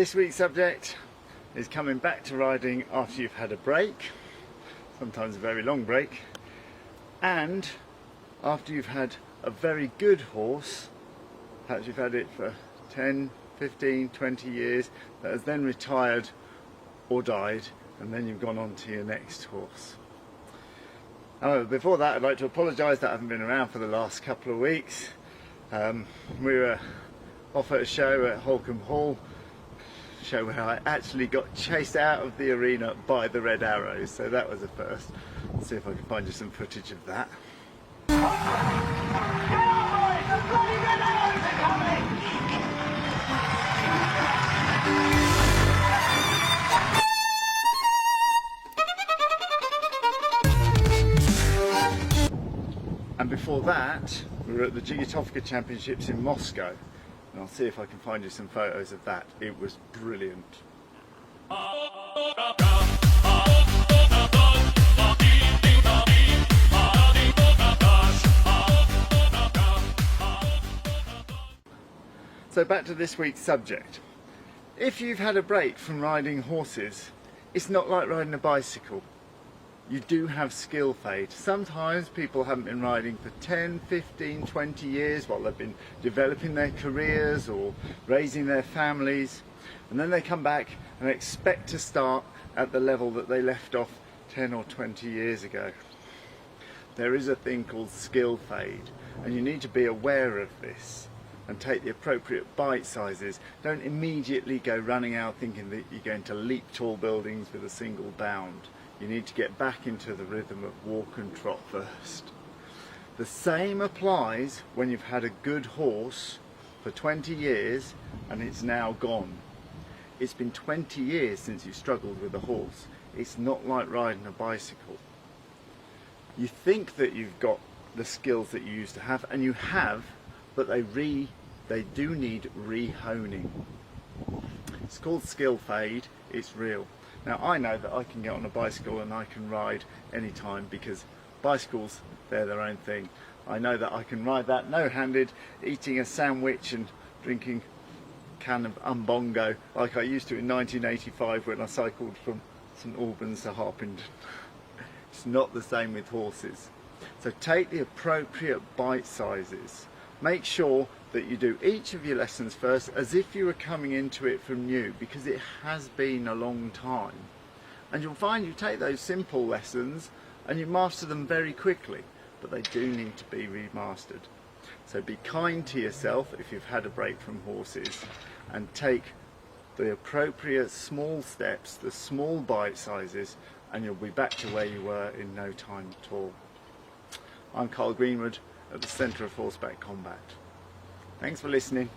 This week's subject is coming back to riding after you've had a break, sometimes a very long break, and after you've had a very good horse, perhaps you've had it for 10, 15, 20 years, that has then retired or died, and then you've gone on to your next horse. However, before that, I'd like to apologise that I haven't been around for the last couple of weeks. We were off at a show at Holcombe Hall, show where I actually got chased out of the arena by the Red Arrows, so that was a first. Let's see if I can find you some footage of that. And before that, we were at the Jigotovka Championships in Moscow, and I'll see if I can find you some photos of that. It was brilliant. So back to this week's subject. If you've had a break from riding horses, it's not like riding a bicycle. You do have skill fade. Sometimes people haven't been riding for 10, 15, 20 years while they've been developing their careers or raising their families, and then they come back and expect to start at the level that they left off 10 or 20 years ago. There is a thing called skill fade, and you need to be aware of this and take the appropriate bite sizes. Don't immediately go running out thinking that you're going to leap tall buildings with a single bound. You need to get back into the rhythm of walk and trot first. The same applies when you've had a good horse for 20 years and it's now gone. It's been 20 years since you struggled with a horse. It's not like riding a bicycle. You think that you've got the skills that you used to have, and you have, but they do need re-honing. It's called skill fade. It's real. Now, I know that I can get on a bicycle and I can ride anytime, because bicycles, they're their own thing. I know that I can ride that no-handed, eating a sandwich and drinking a can of Umbongo like I used to in 1985 when I cycled from St Albans to Harpenden. It's not the same with horses. So take the appropriate bite sizes. Make sure that you do each of your lessons first as if you were coming into it from new, because it has been a long time. And you'll find you take those simple lessons and you master them very quickly, but they do need to be remastered. So be kind to yourself if you've had a break from horses, and take the appropriate small steps, the small bite sizes, and you'll be back to where you were in no time at all. I'm Carl Greenwood at the Centre of Horseback Combat. Thanks for listening.